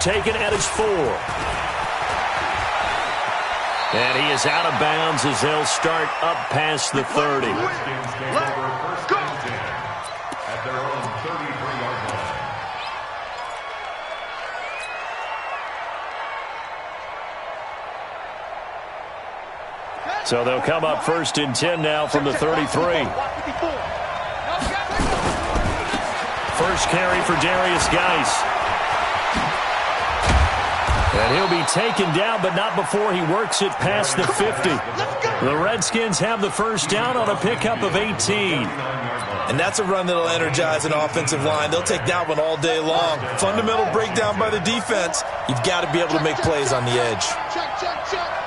taken at his 4. And he is out of bounds as they'll start up past the 30. Let's go. At their own 33-yard line. So they'll come up 1st and 10 now from the 33. First carry for Darius Geis. And he'll be taken down, but not before he works it past the 50. The Redskins have the first down on a pickup of 18. And that's a run that'll energize an offensive line. They'll take that one all day long. Fundamental breakdown by the defense. You've got to be able to make plays on the edge. Check.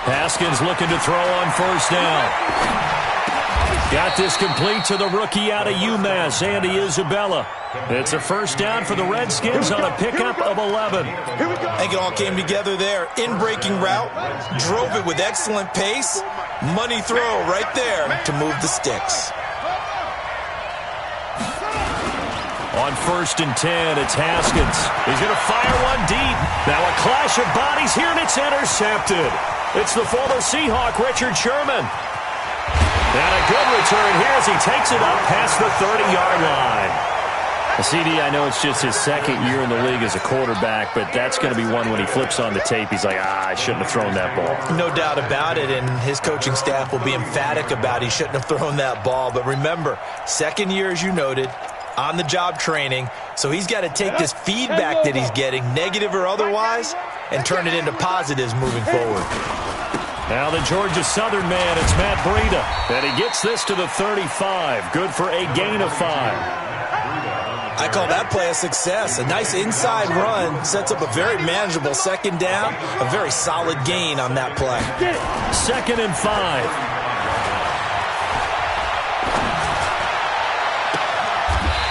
Haskins looking to throw on first down. Got this complete to the rookie out of UMass, Andy Isabella. It's a first down for the Redskins on a pickup of 11. I think it all came together there. In-breaking route, drove it with excellent pace. Money throw right there to move the sticks. On 1st and 10, it's Haskins. He's going to fire one deep. Now a clash of bodies here, and it's intercepted. It's the former Seahawk, Richard Sherman. And a good return here as he takes it up past the 30-yard line. CD, I know it's just his second year in the league as a quarterback, but that's going to be one when he flips on the tape. He's like, I shouldn't have thrown that ball. No doubt about it, and his coaching staff will be emphatic about he shouldn't have thrown that ball. But remember, second year, as you noted, on-the-job training, so he's got to take this feedback that he's getting, negative or otherwise, and turn it into positives moving forward. Now the Georgia Southern man, it's Matt Breida. And he gets this to the 35. Good for a gain of 5. I call that play a success. A nice inside run sets up a very manageable second down. A very solid gain on that play. 2nd and 5.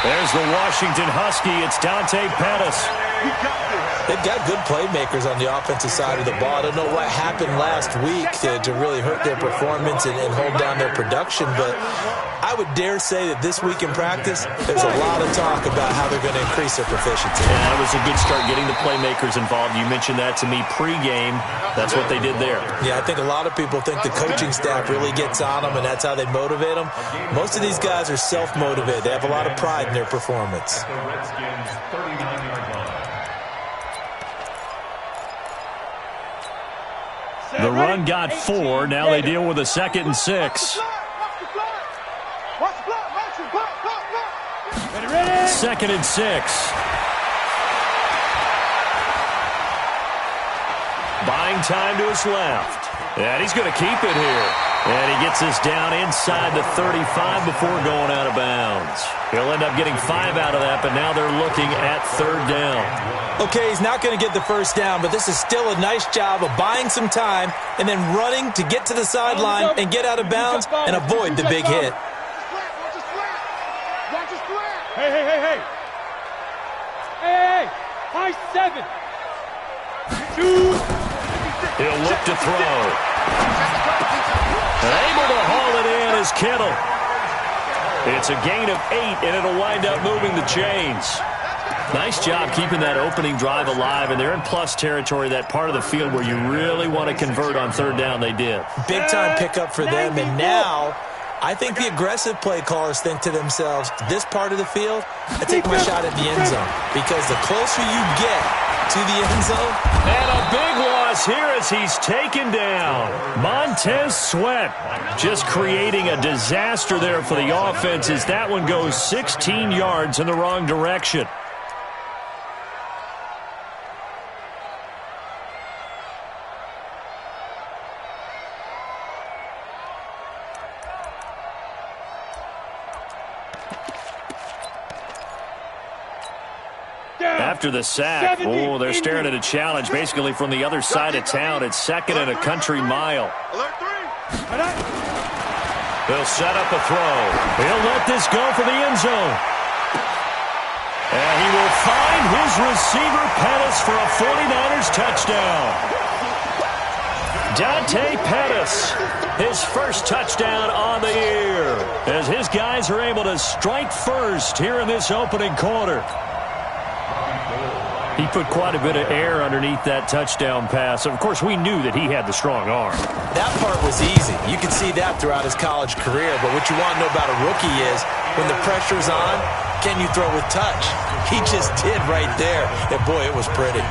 There's the Washington Husky. It's Dante Pettis. They've got good playmakers on the offensive side of the ball. I don't know what happened last week to really hurt their performance and hold down their production, but I would dare say that this week in practice, there's a lot of talk about how they're going to increase their proficiency. Yeah, it was a good start getting the playmakers involved. You mentioned that to me pregame. That's what they did there. Yeah, I think a lot of people think the coaching staff really gets on them, and that's how they motivate them. Most of these guys are self-motivated. They have a lot of pride in their performance. The run got 4. Now they deal with a 2nd and 6. 2nd and 6. Buying time to his left. And he's going to keep it here. And he gets this down inside the 35 before going out of bounds. He'll end up getting 5 out of that, but now they're looking at 3rd down. Okay, he's not going to get the first down, but this is still a nice job of buying some time and then running to get to the sideline and get out of bounds and avoid the big hit. Hey. High 7. 2. He'll look to throw. And able to haul it in is Kittle. It's a gain of 8, and it'll wind up moving the chains. Nice job keeping that opening drive alive, and they're in plus territory, that part of the field where you really want to convert on 3rd down. They did. Big-time pickup for them, and now I think the aggressive play callers think to themselves, this part of the field, I take my shot at the end zone, because the closer you get to the end zone. And a big loss here as he's taken down. Montez Sweat just creating a disaster there for the offense as that one goes 16 yards in the wrong direction. After the sack, they're staring at a challenge basically from the other side of town. It's 2nd and a country mile. They'll set up a throw. He'll let this go for the end zone. And he will find his receiver, Pettis, for a 49ers touchdown. Dante Pettis, his first touchdown on the year, as his guys are able to strike first here in this opening quarter. He put quite a bit of air underneath that touchdown pass. Of course, we knew that he had the strong arm. That part was easy. You could see that throughout his college career. But what you want to know about a rookie is when the pressure's on, can you throw with touch? He just did right there. And, boy, it was pretty.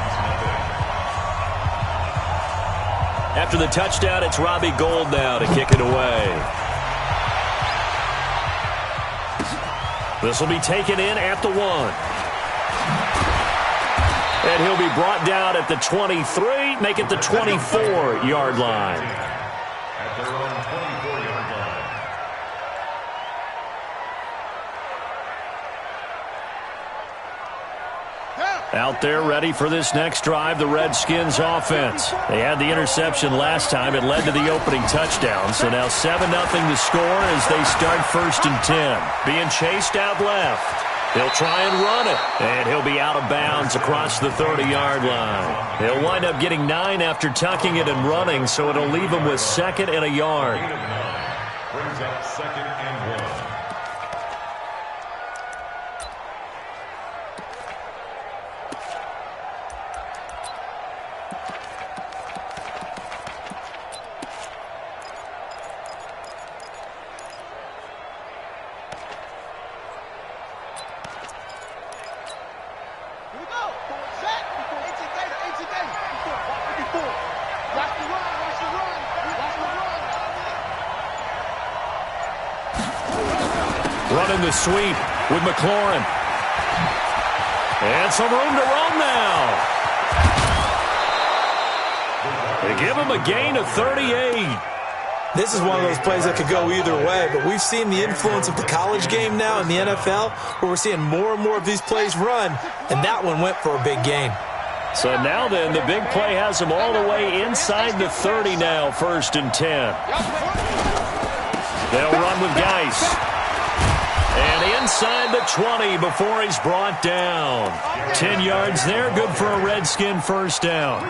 After the touchdown, it's Robbie Gould now to kick it away. This will be taken in at the 1. And he'll be brought down at the 23, make it the 24-yard line. At their own 24-yard line. Out there ready for this next drive, the Redskins offense. They had the interception last time. It led to the opening touchdown. So now 7-0 the score as they start 1st and 10. Being chased out left. He'll try and run it, and he'll be out of bounds across the 30-yard line. He'll wind up getting 9 after tucking it and running, so it'll leave him with 2nd and a yard. Brings up 2nd and 1. Running the sweep with McLaurin. And some room to run now. They give him a gain of 38. This is one of those plays that could go either way, but we've seen the influence of the college game now in the NFL, where we're seeing more and more of these plays run, and that one went for a big gain. So now then, the big play has him all the way inside the 30 now, 1st and 10. They'll run with Geis. And inside the 20 before he's brought down. 10 yards there, good for a Redskin first down.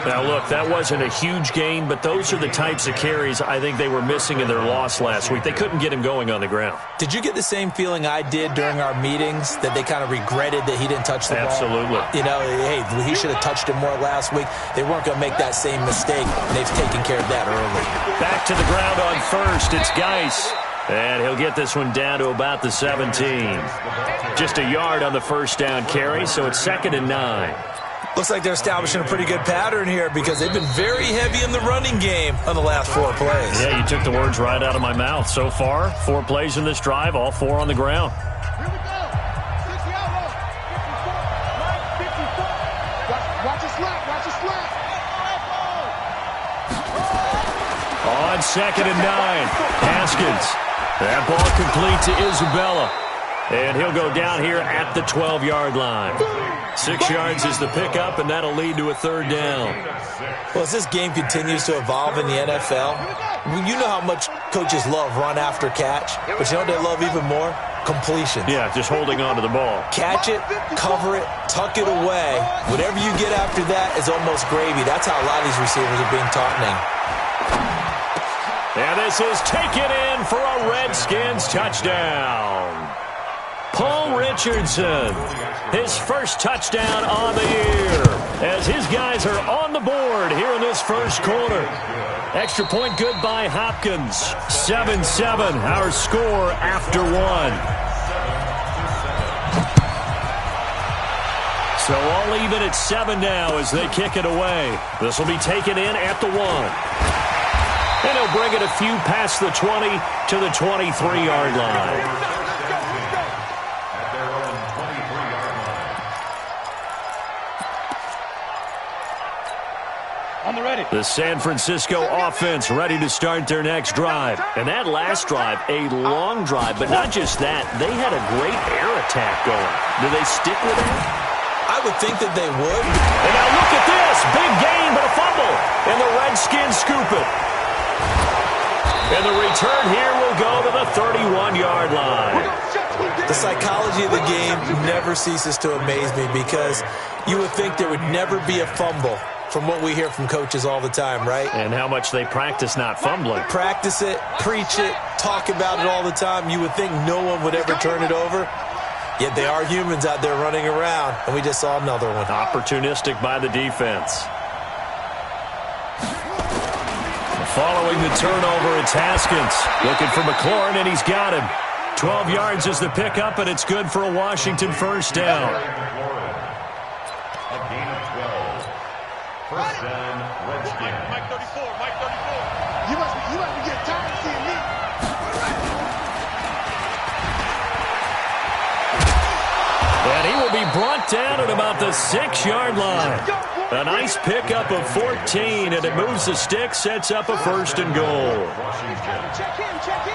Now, look, that wasn't a huge gain, but those are the types of carries I think they were missing in their loss last week. They couldn't get him going on the ground. Did you get the same feeling I did during our meetings, that they kind of regretted that he didn't touch the ball? Absolutely. You know, hey, he should have touched it more last week. They weren't going to make that same mistake, and they've taken care of that early. Back to the ground on 1st. It's Geis. And he'll get this one down to about the 17. Just a yard on the first down carry, so it's 2nd and 9. Looks like they're establishing a pretty good pattern here because they've been very heavy in the running game on the last 4 plays. Yeah, you took the words right out of my mouth. So far, 4 plays in this drive, all 4 on the ground. Here we go. 60 out roll. 54. Watch it slap. Watch it slap. On 2nd and 9, Haskins. That ball complete to Isabella. And he'll go down here at the 12-yard line. 6 yards is the pickup, and that'll lead to a 3rd down. Well, as this game continues to evolve in the NFL, you know how much coaches love run after catch, but you know what they love even more? Completions. Yeah, just holding on to the ball. Catch it, cover it, tuck it away. Whatever you get after that is almost gravy. That's how a lot of these receivers are being taught now. And this is taken in for a Redskins touchdown. Paul Richardson, his first touchdown on the year, as his guys are on the board here in this first quarter. Extra point good by Hopkins. 7-7, our score after 1. So all even at 7 now as they kick it away. This will be taken in at the 1. And he'll bring it a few past the 20 to the 23-yard line. At their own 23-yard line. On the ready. The San Francisco offense ready to start their next drive. And that last drive, a long drive, but not just that. They had a great air attack going. Do they stick with that? I would think that they would. And now look at this. Big gain, but a fumble. And the Redskins scoop it. And the return here will go to the 31-yard line. The psychology of the game never ceases to amaze me because you would think there would never be a fumble from what we hear from coaches all the time, right? And how much they practice not fumbling. Practice it, preach it, talk about it all the time. You would think no one would ever turn it over. Yet they are humans out there running around, and we just saw another one. Opportunistic by the defense. Following the turnover, it's Haskins. Looking for McLaurin, and he's got him. 12 yards is the pickup, and it's good for a Washington first down. A gain of 12. First down, Redskins. Mike 34, Mike 34. You must be getting tired of seeing me. And he will be brought down at about the 6-yard line. A nice pickup of 14, and it moves the stick, sets up a first and goal. Check in, check in.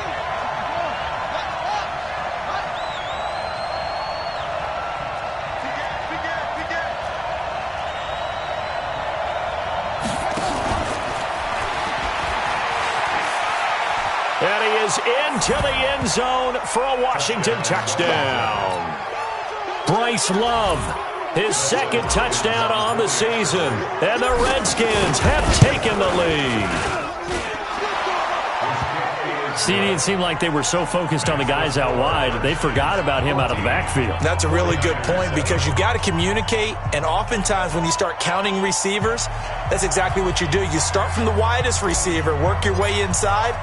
And he is into the end zone for a Washington touchdown. Bryce Love, his second touchdown on the season. And the Redskins have taken the lead. CD, it seemed like they were so focused on the guys out wide, they forgot about him out of the backfield. That's a really good point because you've got to communicate, and oftentimes when you start counting receivers, that's exactly what you do. You start from the widest receiver, work your way inside.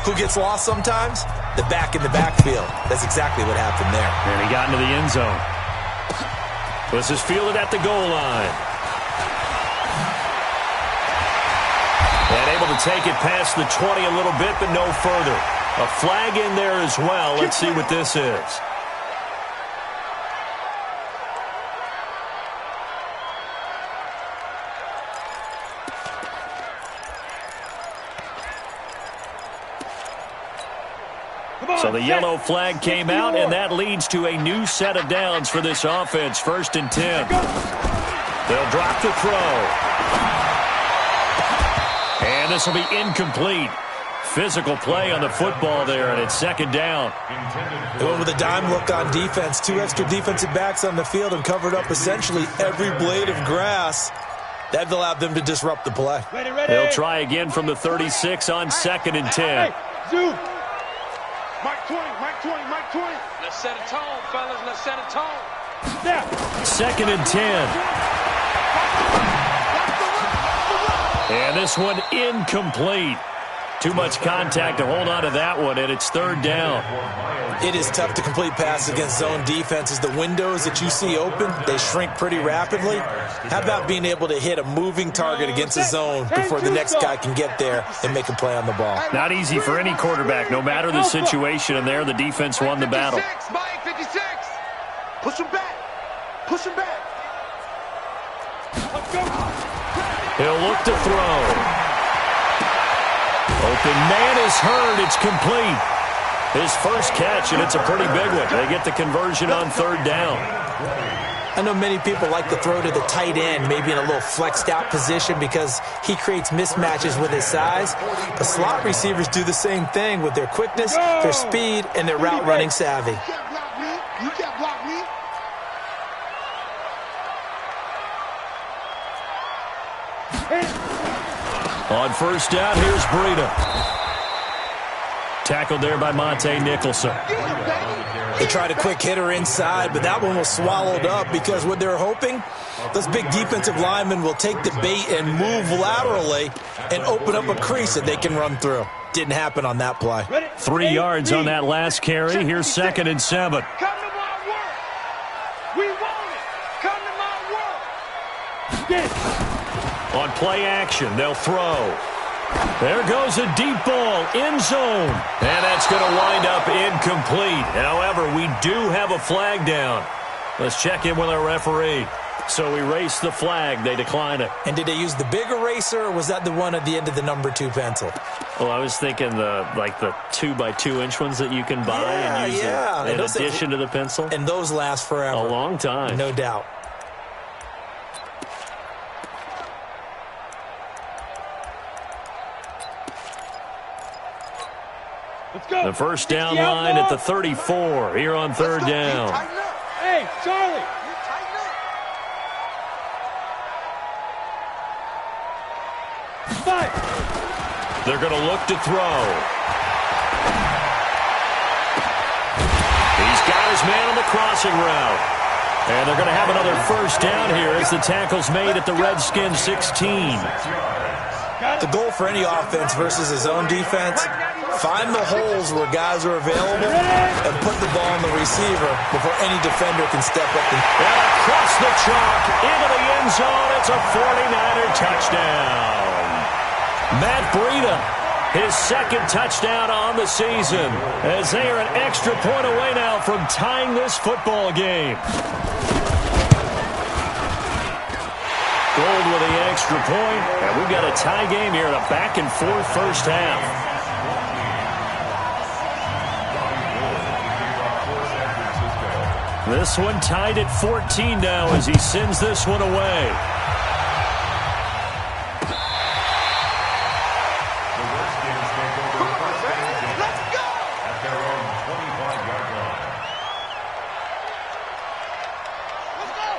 Who gets lost sometimes? The back in the backfield. That's exactly what happened there. And he got into the end zone. This is fielded at the goal line. And able to take it past the 20 a little bit, but no further. A flag in there as well. Let's see what this is. So the yellow flag came out, and that leads to a new set of downs for this offense. 1st and 10. They'll drop the throw. And this will be incomplete. Physical play on the football there, and it's 2nd down. They went with a dime look on defense. 2 extra defensive backs on the field and covered up essentially every blade of grass. That allowed them to disrupt the play. They'll try again from the 36 on 2nd and 10. Zoom. Mike 20, Mike 20, Mike 20. Let's set a tone, fellas. Let's set a tone. Now. 2nd and 10. And this one incomplete. Too much contact to hold on to that one, and it's 3rd down. It is tough to complete passes against zone defenses. The windows that you see open, they shrink pretty rapidly. How about being able to hit a moving target against a zone before the next guy can get there and make a play on the ball? Not easy for any quarterback, no matter the situation, and there the defense won the battle. Mike 56. Push him back. Push him back. Let's go. He'll look to throw. Open man is heard. It's complete. His first catch, and it's a pretty big one. They get the conversion on 3rd down. I know many people like to throw to the tight end, maybe in a little flexed out position because he creates mismatches with his size. The slot receivers do the same thing with their quickness, their speed, and their route running savvy. You can't block me. You can't block me. On 1st down, here's Breida. Tackled there by Monte Nicholson. They tried a quick hitter inside, but that one was swallowed up because what they're hoping, those big defensive linemen will take the bait and move laterally and open up a crease that they can run through. Didn't happen on that play. 3 yards on that last carry. Here's 2nd and 7. Come to my work. We want it. Come to my work. On play action, they'll throw. There goes a deep ball, end zone. And that's going to wind up incomplete. However, we do have a flag down. Let's check in with our referee. So we erase the flag. They decline it. And did they use the big eraser, or was that the one at the end of the number 2 pencil? Well, I was thinking the 2x2-inch ones that you can buy and use in addition to the pencil. And those last forever. A long time. No doubt. Let's go. The first down line at the 34 here on 3rd down. Hey, Charlie. They're going to look to throw. He's got his man on the crossing route. And they're going to have another first down here as the tackle's made at the Redskins 16. The goal for any offense versus his own defense, find the holes where guys are available and put the ball on the receiver before any defender can step up. And across the chalk into the end zone. It's a 49er touchdown. Matt Breida, his second touchdown on the season, as they are an extra point away now from tying this football game. Gold with the extra point, and we've got a tie game here in a back-and-forth first half. This one tied at 14 now as he sends this one away.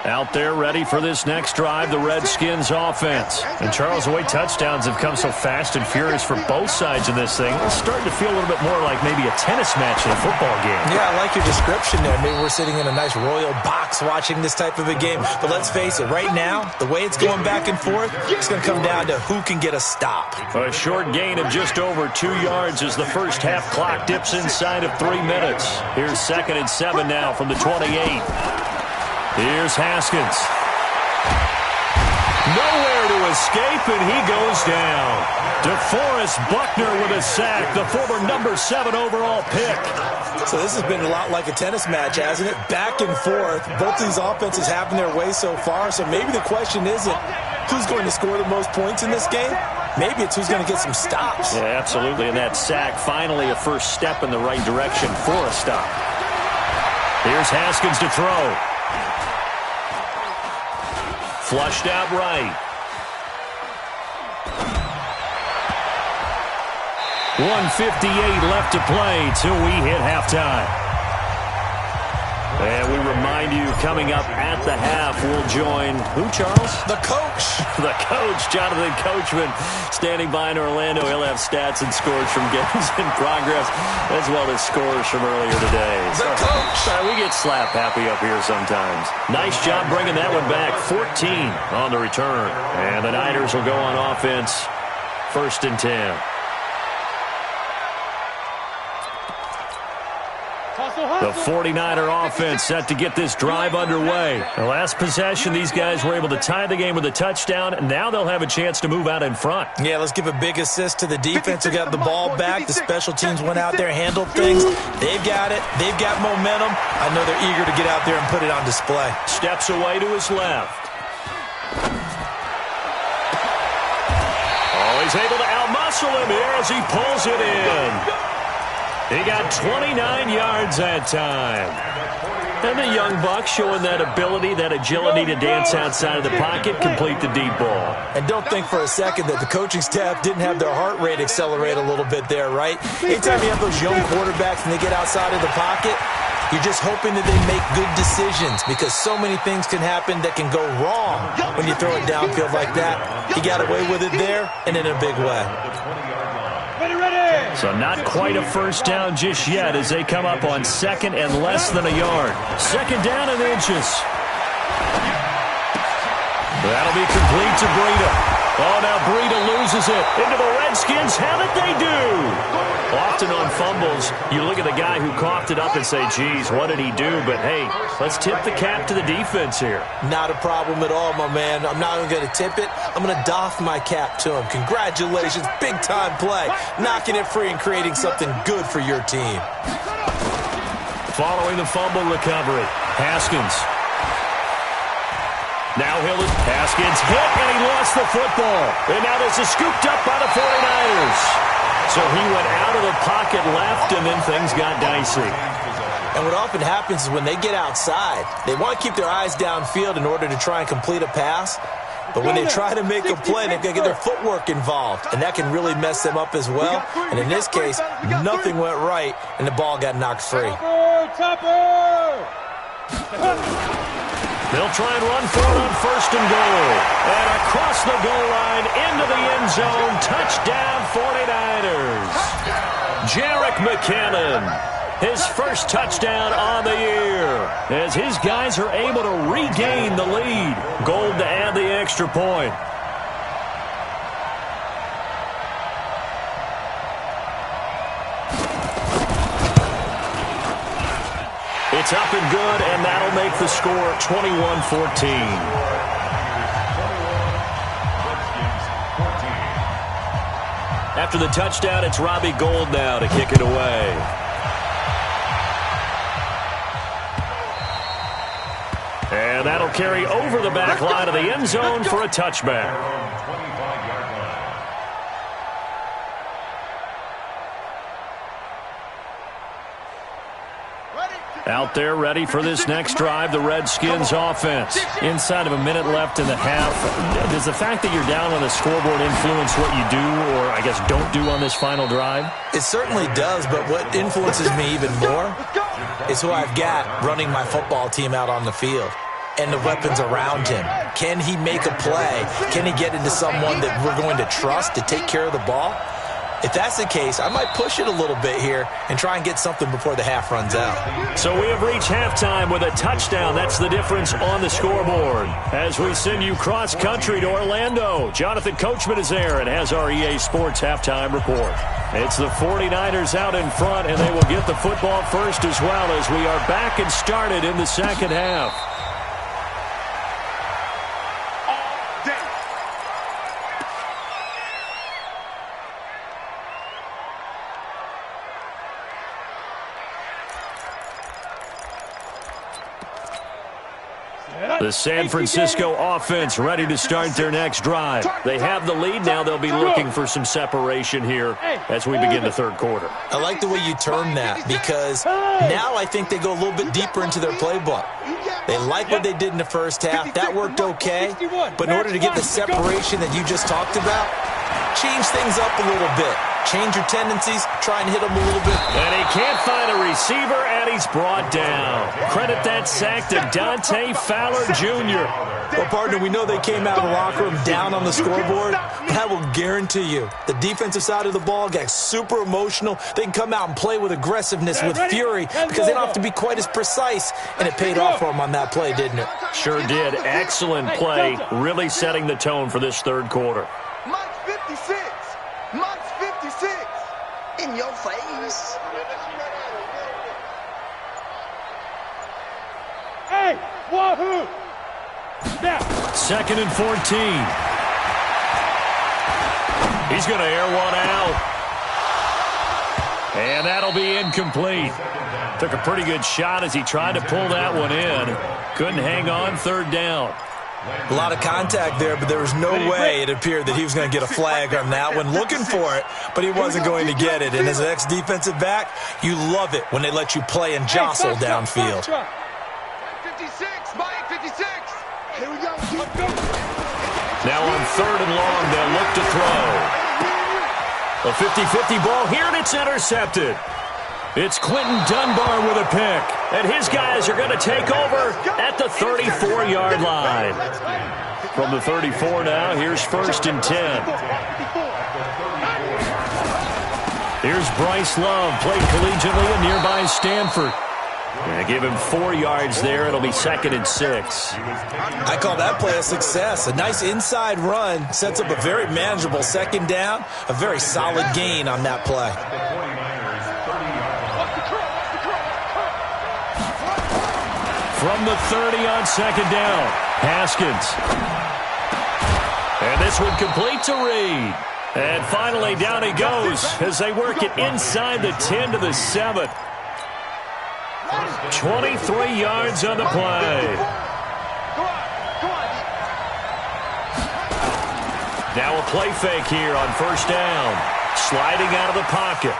Out there ready for this next drive, the Redskins offense. And Charles, the way touchdowns have come so fast and furious for both sides in this thing, it's starting to feel a little bit more like maybe a tennis match in a football game. Yeah, I like your description there. Maybe we're sitting in a nice royal box watching this type of a game. But let's face it, right now, the way it's going back and forth, it's going to come down to who can get a stop. A short gain of just over 2 yards as the first half clock dips inside of 3 minutes. Here's 2nd and 7 now from the 28. Here's Haskins. Nowhere to escape, and he goes down. DeForest Buckner with a sack, the former number 7 overall pick. So this has been a lot like a tennis match, hasn't it? Back and forth. Both these offenses having their way so far, so maybe the question isn't who's going to score the most points in this game. Maybe it's who's going to get some stops. Yeah, absolutely, and that sack finally a first step in the right direction for a stop. Here's Haskins to throw. Flushed out right. 1:58 left to play till we hit halftime. And we remind you, coming up at the half, we'll join who, Charles? The coach. The coach, Jonathan Coachman, standing by in Orlando. He'll have stats and scores from games in progress, as well as scores from earlier today. The coach. We get slap happy up here sometimes. Nice job bringing that one back. 14 on the return. And the Niners will go on offense. 1st and 10. The 49er offense set to get this drive underway. The last possession, these guys were able to tie the game with a touchdown, and now they'll have a chance to move out in front. Yeah, let's give a big assist to the defense who got the ball back. The special teams went out there, handled things. They've got it. They've got momentum. I know they're eager to get out there and put it on display. Steps away to his left. Oh, he's able to outmuscle him here as he pulls it in. He got 29 yards that time. And the young buck showing that ability, that agility to dance outside of the pocket, complete the deep ball. And don't think for a second that the coaching staff didn't have their heart rate accelerate a little bit there, right? Anytime you have those young quarterbacks and they get outside of the pocket, you're just hoping that they make good decisions because so many things can happen that can go wrong when you throw it downfield like that. He got away with it there and in a big way. So not quite a first down just yet as they come up on 2nd and less than a yard. 2nd down and inches. That'll be complete to Breida. Oh, now Breida loses it into the Redskins. How did they do? Often on fumbles, you look at the guy who coughed it up and say, geez, what did he do? But, hey, let's tip the cap to the defense here. Not a problem at all, my man. I'm not even going to tip it. I'm going to doff my cap to him. Congratulations. Big-time play. Knocking it free and creating something good for your team. Following the fumble recovery, Haskins. Now Haskins hit, and he lost the football. And now this is scooped up by the 49ers. So he went out of the pocket left, and then things got dicey. And what often happens is when they get outside, they want to keep their eyes downfield in order to try and complete a pass. But when they try to make a play, they've got to get their footwork involved, and that can really mess them up as well. And in this case, nothing went right, and the ball got knocked free. They'll try and run for it on 1st and goal. And across the goal line, into the end zone, touchdown 49ers. Jerick McKinnon, his first touchdown on the year, as his guys are able to regain the lead. Gold to add the extra point. It's up and good, and that'll make the score 21-14. After the touchdown, it's Robbie Gould now to kick it away. And that'll carry over the back line of the end zone for a touchback. Out there ready for this next drive, the Redskins offense. Inside of a minute left in the half. Does the fact that you're down on the scoreboard influence what you do, or I guess don't do on this final drive? It certainly does, but what influences me even more is who I've got running my football team out on the field and the weapons around him. Can he make a play? Can he get into someone that we're going to trust to take care of the ball? If that's the case, I might push it a little bit here and try and get something before the half runs out. So we have reached halftime with a touchdown. That's the difference on the scoreboard. As we send you cross-country to Orlando, Jonathan Coachman is there and has our EA Sports halftime report. It's the 49ers out in front, and they will get the football first as well as we are back and started in the second half. The San Francisco offense ready to start their next drive. They have the lead. Now they'll be looking for some separation here as we begin the third quarter. I like the way you term that, because now I think they go a little bit deeper into their playbook. They like what they did in the first half. That worked okay. But in order to get the separation that you just talked about, change things up a little bit. Change your tendencies, try and hit him a little bit. And he can't find a receiver, and he's brought down. Credit that sack to Dante Fowler Jr. Well, partner, we know they came out of the locker room down on the scoreboard. I will guarantee you, the defensive side of the ball got super emotional. They can come out and play with aggressiveness, with fury, because they don't have to be quite as precise. And it paid off for them on that play, didn't it? Sure did. Excellent play, really setting the tone for this third quarter. Mike's 56. Mike's 56. In your face. Hey, wahoo! Now. 2nd and 14. He's going to air one out. And that'll be incomplete. Took a pretty good shot as he tried to pull that one in. Couldn't hang on, third down. A lot of contact there, but there was no way it appeared that he was going to get a flag on that one. Looking for it, but he wasn't going to get it. And as an ex-defensive back, you love it when they let you play and jostle downfield. 56, Mike 56. Here we go. Now on 3rd and long, they'll look to throw. A 50-50 ball here, and it's intercepted. It's Quentin Dunbar with a pick, and his guys are going to take over at the 34-yard line. From the 34 now, here's 1st and 10. Here's Bryce Love, played collegiately at nearby Stanford. They give him 4 yards there. It'll be 2nd and 6. I call that play a success. A nice inside run sets up a very manageable 2nd down. A very solid gain on that play. From the 30 on 2nd down, Haskins. And this one complete to Reed. And finally down he goes as they work it inside the 10 to the 7. 23 yards on the play. Now a play fake here on 1st down. Sliding out of the pocket.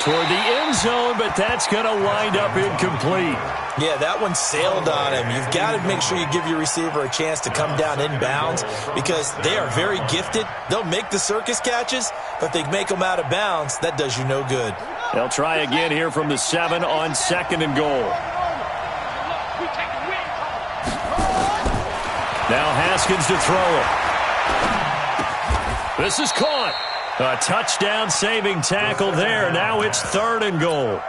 Toward the end zone, but that's going to wind up incomplete. Yeah, that one sailed on him. You've got to make sure you give your receiver a chance to come down inbounds because they are very gifted. They'll make the circus catches, but they make them out of bounds. That does you no good. They'll try again here from the 7 on 2nd and goal. Now Haskins to throw it. This is caught. A touchdown-saving tackle there. Now it's 3rd and goal.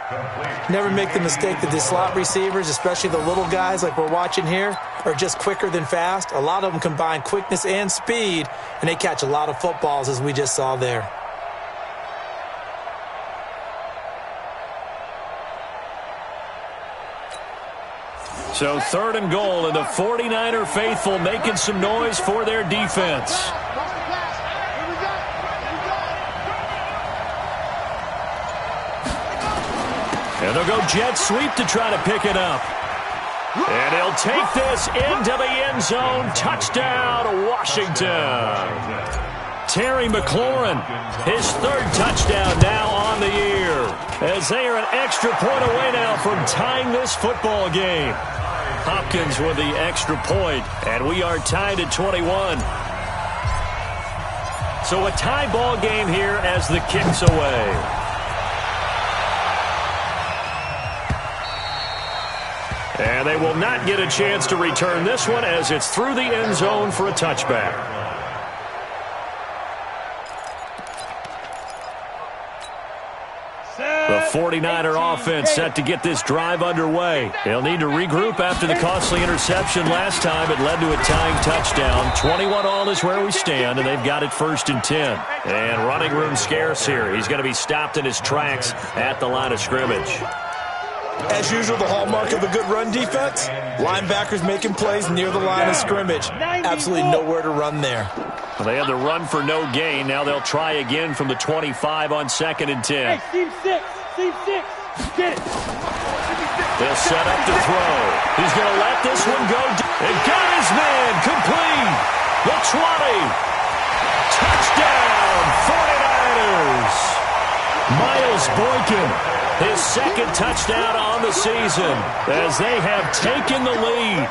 Never make the mistake that the slot receivers, especially the little guys like we're watching here, are just quicker than fast. A lot of them combine quickness and speed, and they catch a lot of footballs, as we just saw there. So 3rd and goal, and the 49er faithful making some noise for their defense. And they'll go jet sweep to try to pick it up. And he'll take this into the end zone. Touchdown, Washington. Terry McLaurin, his 3rd touchdown now on the year, as they are an extra point away now from tying this football game. Hopkins with the extra point, and we are tied at 21. So a tie ball game here as the kick's away. And they will not get a chance to return this one as it's through the end zone for a touchback. The 49er offense set to get this drive underway. They'll need to regroup after the costly interception last time. It led to a tying touchdown. 21-all is where we stand, and they've got it 1st and 10. And running room scarce here. He's going to be stopped in his tracks at the line of scrimmage. As usual, the hallmark of a good run defense, linebackers making plays near the line of scrimmage. Absolutely nowhere to run there. Well, they had the run for no gain. Now they'll try again from the 25 on 2nd and 10. Hey, Team 6, get it. They'll set up to throw. He's going to let this one go. And got his man complete. The 20. Touchdown, 49ers. Miles Boykin, his 2nd touchdown on the season as they have taken the lead.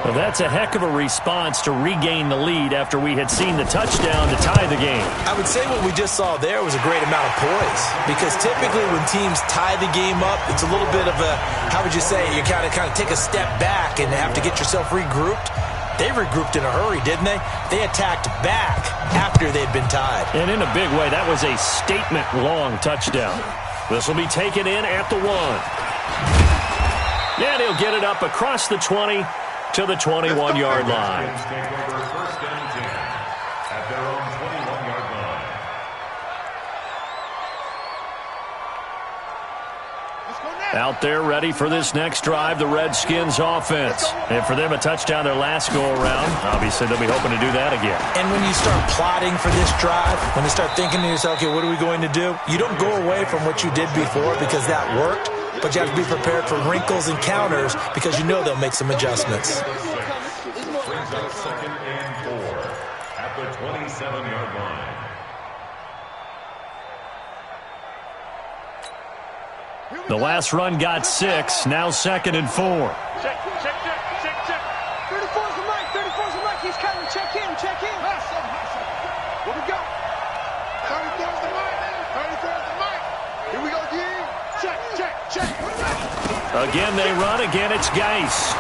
Well, that's a heck of a response to regain the lead after we had seen the touchdown to tie the game. I would say what we just saw there was a great amount of poise, because typically when teams tie the game up, it's a little bit of a, how would you say, you kind of take a step back and have to get yourself regrouped. They regrouped in a hurry, didn't they? They attacked back after they'd been tied. And in a big way, that was a statement-long touchdown. This will be taken in at the 1. And he'll get it up across the 20 to the 21-yard line. Out there ready for this next drive, the Redskins offense. And for them, a touchdown their last go-around. Obviously, they'll be hoping to do that again. And when you start plotting for this drive, when you start thinking to yourself, okay, what are we going to do? You don't go away from what you did before because that worked, but you have to be prepared for wrinkles and counters because you know they'll make some adjustments. Brings up 2nd and 4 at the 27-yard line. The last run got 6. Now 2nd and 4. Check. 34's the mic. He's coming. Check in. Where we go? 34's the mic. Here we go, D. Check. Again, they run. Again, it's Geis.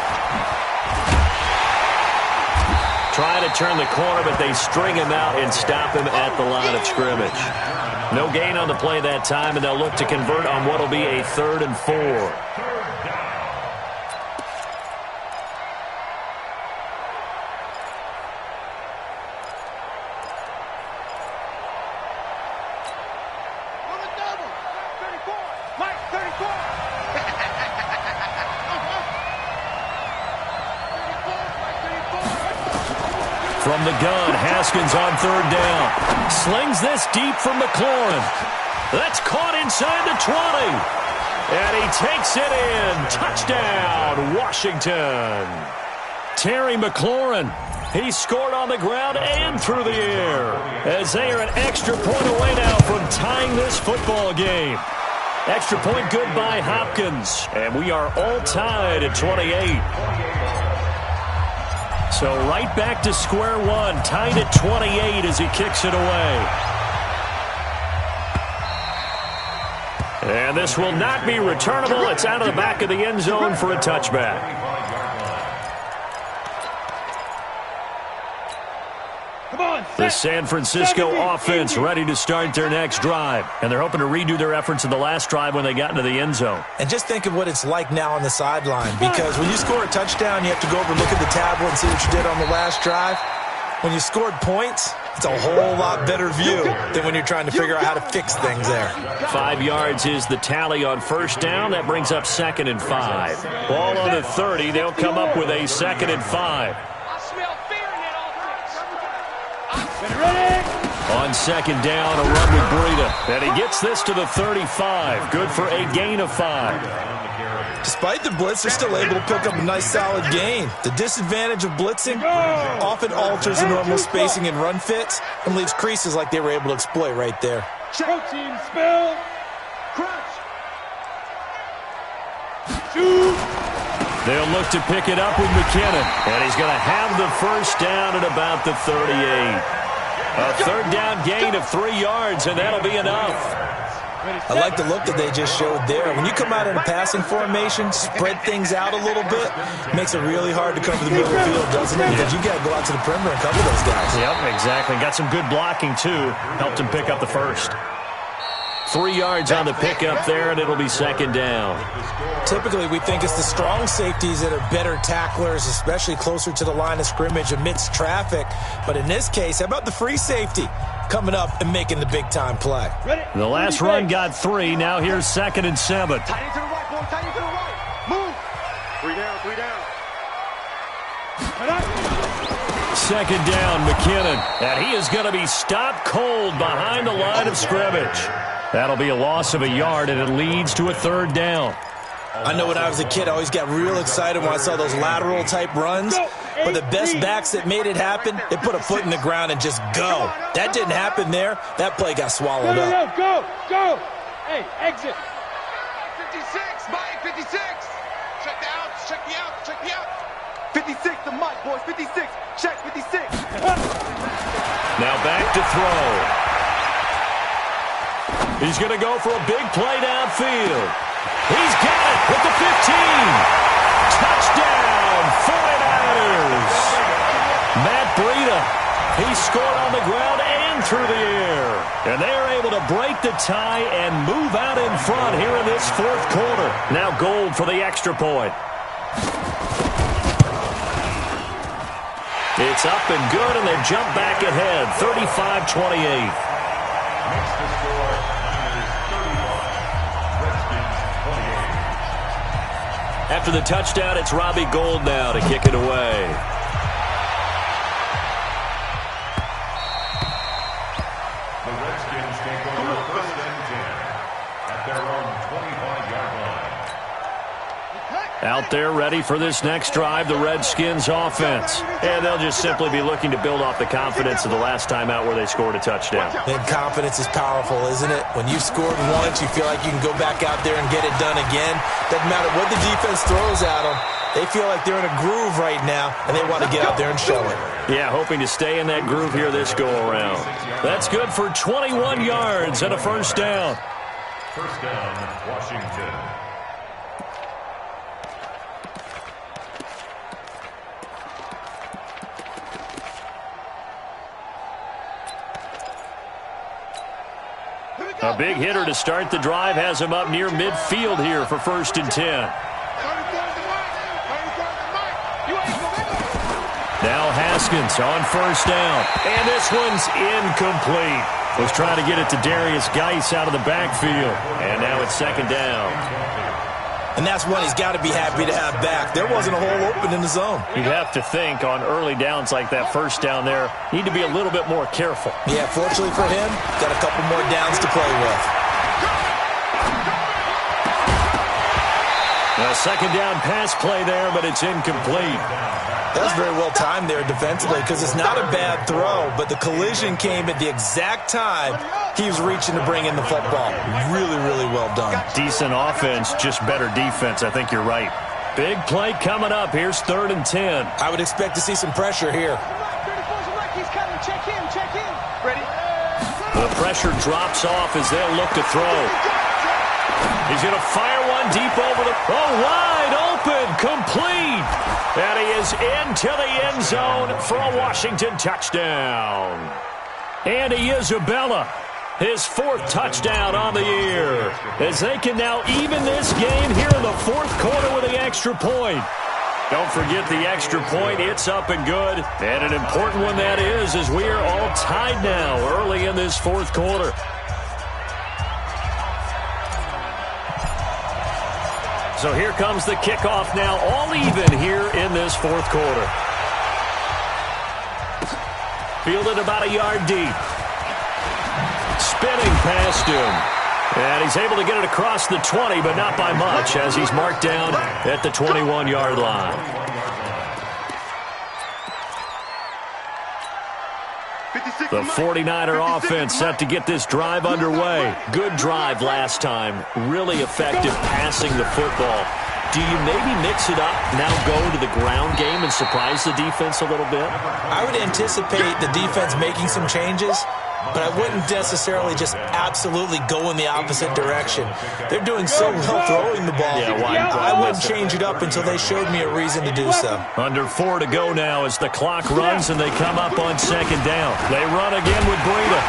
Trying to turn the corner, but they string him out and stop him at the line of scrimmage. No gain on the play that time, and they'll look to convert on what will be a 3rd and 4. From the gun, Haskins on 3rd down. Slings this deep from McLaurin. That's caught inside the 20. And he takes it in. Touchdown, Washington. Terry McLaurin. He scored on the ground and through the air, as they are an extra point away now from tying this football game. Extra point good by Hopkins. And we are all tied at 28. So right back to square one, tied at 28 as he kicks it away. And this will not be returnable. It's out of the back of the end zone for a touchback. The San Francisco offense ready to start their next drive. And they're hoping to redo their efforts in the last drive when they got into the end zone. And just think of what it's like now on the sideline. Because when you score a touchdown, you have to go over and look at the tablet and see what you did on the last drive. When you scored points, it's a whole lot better view than when you're trying to figure out how to fix things there. 5 yards is the tally on first down. That brings up 2nd and 5. Ball on the 30. They'll come up with a 2nd and 5. On 2nd down, a run with Breida. And he gets this to the 35. Good for a gain of 5. Despite the blitz, they're still able to pick up a nice solid gain. The disadvantage of blitzing often alters the normal spacing and run fits and leaves creases like they were able to exploit right there. Team spell. Crouch. Shoot. They'll look to pick it up with McKinnon. And he's going to have the first down at about the 38. A 3rd down gain of 3 yards, and that'll be enough. I like the look that they just showed there. When you come out in a passing formation, spread things out a little bit, makes it really hard to cover the middle of the field, doesn't it? Because you got to go out to the perimeter and cover those guys. Yep, exactly. Got some good blocking, too. Helped him pick up the first. 3 yards on the pickup there, and it'll be 2nd down. Typically, we think it's the strong safeties that are better tacklers, especially closer to the line of scrimmage amidst traffic. But in this case, how about the free safety coming up and making the big-time play? The last run got 3. Now here's 2nd and 7. Tight end to the right, boy. Tight end to the right. Move. 3 down, 3 down. 2nd down, McKinnon. And he is going to be stopped cold behind the line of scrimmage. That'll be a loss of a yard, and it leads to a 3rd down. I know when I was a kid, I always got real excited when I saw those lateral-type runs. But the best backs that made it happen, they put a foot in the ground and just go. That didn't happen there. That play got swallowed up. Go, go. Hey, exit. 56, Mike, 56. Check the outs, check the outs, check the outs. 56 to Mike, boys, 56. Check 56. Now back to throw. He's going to go for a big play downfield. He's got it with the 15. Touchdown, 49ers. Matt Breida, he scored on the ground and through the air. And they are able to break the tie and move out in front here in this 4th quarter. Now Gold for the extra point. It's up and good, and they jump back ahead, 35-28. After the touchdown, it's Robbie Gould now to kick it away. The Redskins take over 1st and 10 at their own 25-yard line. Out there ready for this next drive, the Redskins offense. And they'll just simply be looking to build off the confidence of the last time out where they scored a touchdown. And confidence is powerful, isn't it? When you've scored once, you feel like you can go back out there and get it done again. Doesn't matter what the defense throws at them. They feel like they're in a groove right now, and they want to get out there and show it. Yeah, hoping to stay in that groove here this go-around. That's good for 21 yards and a 1st down. 1st down, Washington. A big hitter to start the drive has him up near midfield here for 1st and 10. Now Haskins on 1st down. And this one's incomplete. Was trying to get it to Darius Geis out of the backfield. And now it's 2nd down. And that's one he's got to be happy to have back. There wasn't a hole open in the zone. You'd have to think on early downs like that 1st down there, need to be a little bit more careful. Yeah, fortunately for him, got a couple more downs to play with. A 2nd down pass play there, but it's incomplete. That was very well timed there defensively because it's not a bad throw, but the collision came at the exact time he was reaching to bring in the football. Really, really well done. Decent offense, just better defense. I think you're right. Big play coming up. Here's 3rd and 10. I would expect to see some pressure here. The pressure drops off as they'll look to throw. He's going to fire one deep over the... Oh, wide open, complete. And he is into the end zone for a Washington touchdown. Andy Isabella, his 4th touchdown on the year, as they can now even this game here in the 4th quarter with the extra point. Don't forget the extra point. It's up and good. And an important one that is, as we are all tied now early in this 4th quarter. So here comes the kickoff now, all even here in this 4th quarter. Fielded about a yard deep. Spinning past him. And he's able to get it across the 20, but not by much, as he's marked down at the 21-yard line. The 49er offense set to get this drive underway. Good drive last time. Really effective passing the football. Do you maybe mix it up, now go to the ground game and surprise the defense a little bit? I would anticipate the defense making some changes, but I wouldn't necessarily just absolutely go in the opposite direction. They're doing so well throwing the ball. Yeah, I wouldn't change it up until they showed me a reason to do so. Under 4 to go now as the clock runs and they come up on 2nd down. They run again with Breida.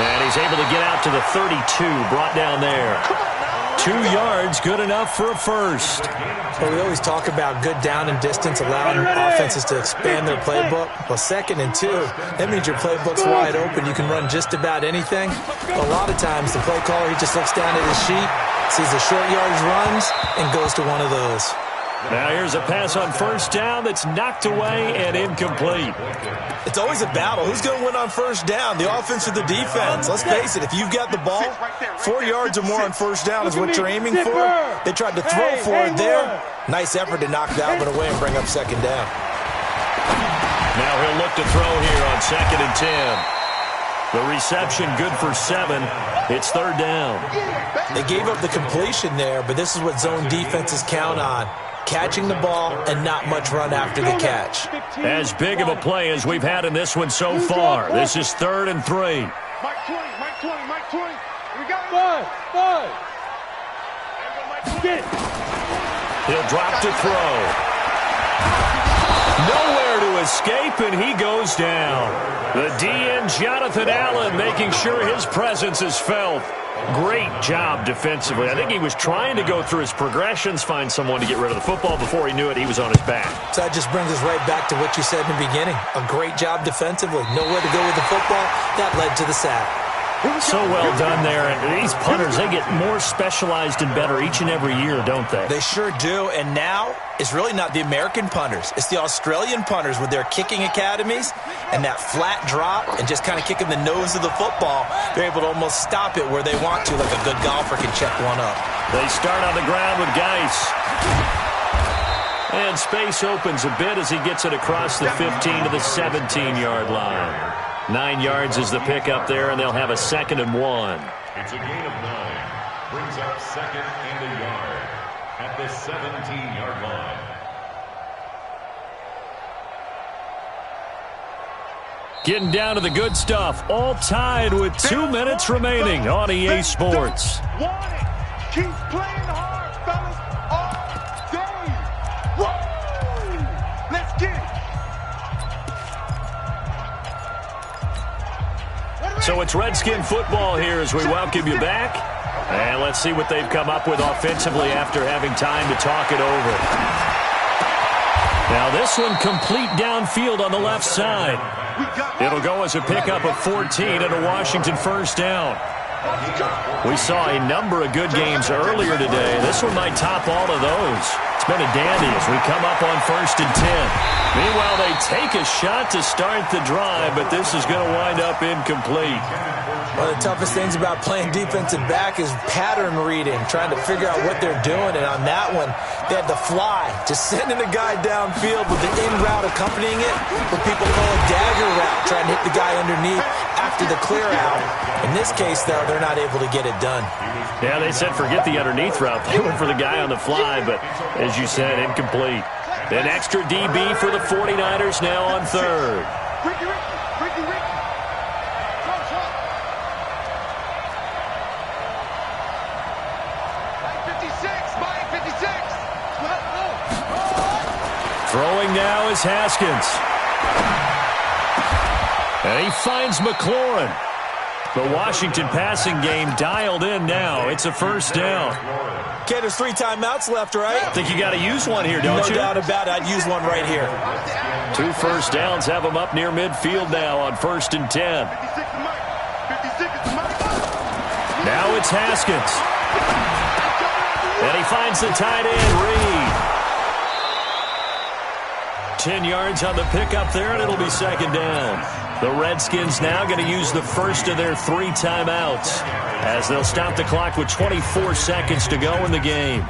And he's able to get out to the 32, brought down there. 2 yards, good enough for a first. Well, we always talk about good down and distance, allowing offenses to expand their playbook. Well, 2nd and 2, that means your playbook's wide open. You can run just about anything. A lot of times, the play caller, he just looks down at his sheet, sees the short yardage runs, and goes to one of those. Now here's a pass on 1st down that's knocked away and incomplete. It's always a battle. Who's going to win on 1st down, the offense or the defense? Let's face it, if you've got the ball, 4 yards or more on 1st down is what you're aiming for. They tried to throw for it there. Nice effort to knock that one away and bring up 2nd down. Now he'll look to throw here on 2nd and 10. The reception good for 7. It's 3rd down. They gave up the completion there, but this is what zone defenses count on. Catching the ball and not much run after the catch. As big of a play as we've had in this one so far. This is 3rd and 3. Mike 20, Mike 20, Mike 20. We got 5. Get it. He'll drop to throw. Nowhere to escape, and he goes down. The DN, Jonathan Allen, making sure his presence is felt. Great job defensively. I think he was trying to go through his progressions, find someone to get rid of the football. Before he knew it, he was on his back. So that just brings us right back to what you said in the beginning. A great job defensively. Nowhere to go with the football. That led to the sack. So well done there. And these punters, they get more specialized and better each and every year, don't they? They sure do. And now it's really not the American punters. It's the Australian punters with their kicking academies and that flat drop and just kind of kicking the nose of the football. They're able to almost stop it where they want to, like a good golfer can check one up. They start on the ground with Geis. And space opens a bit as he gets it across the 15 to the 17-yard line. 9 yards is the pickup there, and they'll have a 2nd and 1. It's a gain of 9. Brings up 2nd and a yard at the 17-yard line. Getting down to the good stuff. All tied with 2 minutes remaining on EA Sports. Keep playing hard, fellas, all day. Woo! Let's get it. So it's Redskin football here as we welcome you back. And let's see what they've come up with offensively after having time to talk it over. Now this one complete downfield on the left side. It'll go as a pickup of 14 and a Washington 1st down. We saw a number of good games earlier today. This one might top all of those. It's been a dandy as we come up on 1st and 10. Meanwhile, they take a shot to start the drive, but this is going to wind up incomplete. One of the toughest things about playing defensive back is pattern reading, trying to figure out what they're doing. And on that one, they had to fly, just sending the guy downfield with the in route accompanying it, what people call a dagger route, trying to hit the guy underneath after the clear out. In this case, though, they're not able to get it done. Yeah, they said forget the underneath route. They went for the guy on the fly, but as you said, incomplete. An extra DB for the 49ers now on 3rd. Ricky. Mike 56. Throwing now is Haskins. And he finds McLaurin. The Washington passing game dialed in now. It's a first down. Okay, there's 3 timeouts left, right? I think you got to use one here, don't you? No doubt about it. I'd use one right here. 2 first downs have them up near midfield now on 1st and 10. Now it's Haskins. And he finds the tight end, Reed. 10 yards on the pickup there, and it'll be 2nd down. The Redskins now going to use the first of their 3 timeouts as they'll stop the clock with 24 seconds to go in the game.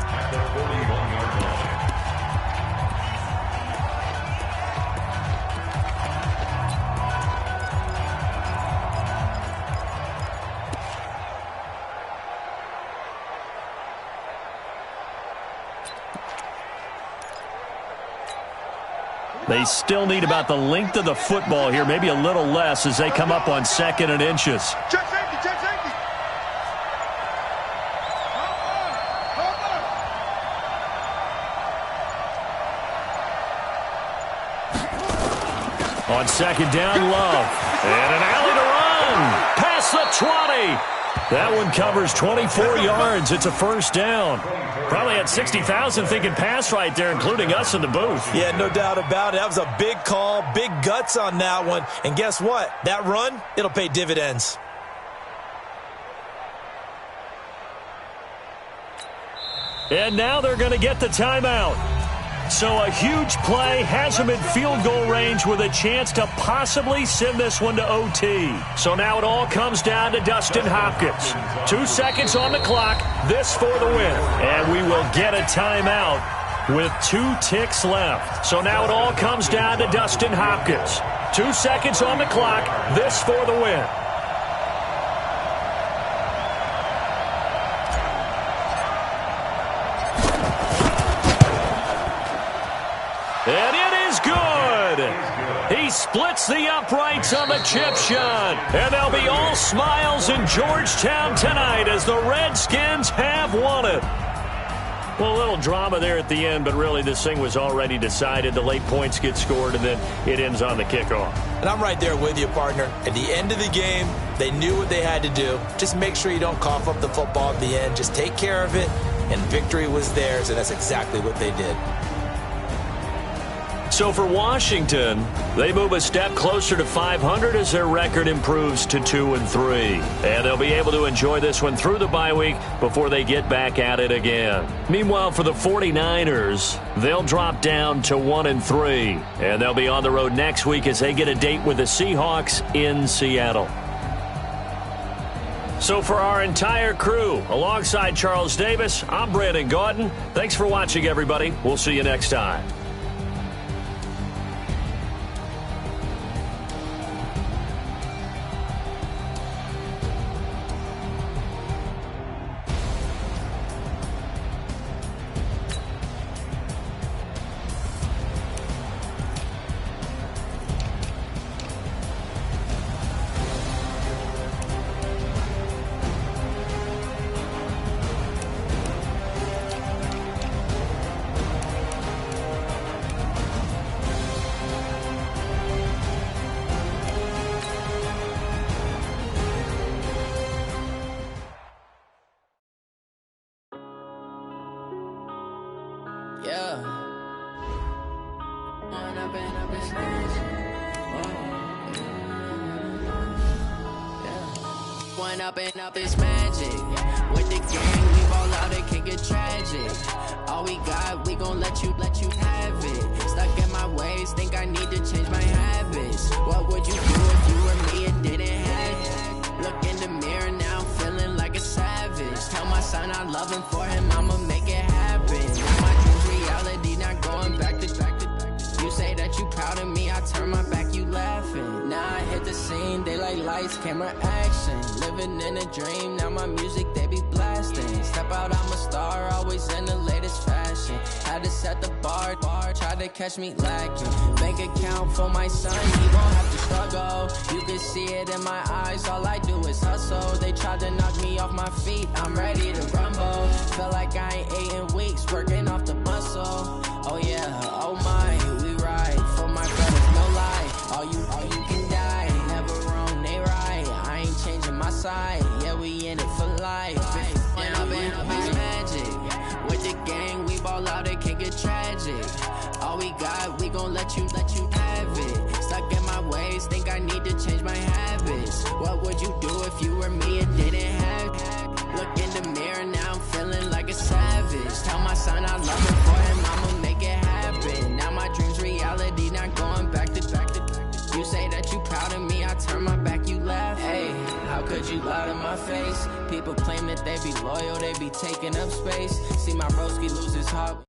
They still need about the length of the football here, maybe a little less as they come up on 2nd and inches. Check safety, check safety. On 2nd down, Love. And an alley to run. Past the 20. That one covers 24 yards. It's a first down. Probably had 60,000 thinking pass right there, including us in the booth. Yeah, no doubt about it. That was a big call, big guts on that one. And guess what? That run, it'll pay dividends. And now they're going to get the timeout. So a huge play has them in field goal range with a chance to possibly send this one to OT. So now it all comes down to Dustin Hopkins. 2 seconds on the clock, this for the win. And we will get a timeout with 2 ticks left. So now it all comes down to Dustin Hopkins. 2 seconds on the clock, this for the win. And it is good. He splits the uprights on the chip shot. And they'll be all smiles in Georgetown tonight as the Redskins have won it. Well, a little drama there at the end, but really this thing was already decided. The late points get scored, and then it ends on the kickoff. And I'm right there with you, partner. At the end of the game, they knew what they had to do. Just make sure you don't cough up the football at the end. Just take care of it, and victory was theirs, and that's exactly what they did. So for Washington, they move a step closer to 500 as their record improves to 2-3. And they'll be able to enjoy this one through the bye week before they get back at it again. Meanwhile, for the 49ers, they'll drop down to 1-3. And they'll be on the road next week as they get a date with the Seahawks in Seattle. So for our entire crew, alongside Charles Davis, I'm Brandon Gaudin. Thanks for watching, everybody. We'll see you next time. Up is magic. With the gang, we ball out, it can get tragic. All we got, we gon' let you have it. Stuck in my ways, think I need to change my habits. What would you do if you were me and didn't have it? Look in the mirror now, feeling like a savage. Tell my son I love him, for him I'ma make it happen. Now my dreams reality, not going back to. You say that you proud of me, I turn my back, you laughing. Now I hit the scene, they like lights, camera, action. Living in a dream, now my music, they be blasting. Step out, I'm a star, always in the latest fashion. Had to set the bar, try to catch me lacking. Bank account for my son, he won't have to struggle. You can see it in my eyes, all I do is hustle. They tried to knock me off my feet, I'm ready to rumble. Feel like I ain't ate in weeks, working off the muscle. Oh yeah, oh my, we ride. all you can die. Never wrong, they right. I ain't changing my side. Yeah, we in it for life. And I've been magic. With the gang, we ball out, it can get tragic. All we got, we gon' let you have it. Stuck in my ways, think I need to change my habits. What would you do if you were me and didn't have it? Look in the mirror, now I'm feeling like a savage. Tell my son I love him, for him I'ma make it happen. Now my dream's reality, not going back to. You say that you proud of me, I turn my back, you laugh. Hey, how could you lie to my face? People claim that they be loyal, they be taking up space. See my broski lose his heart.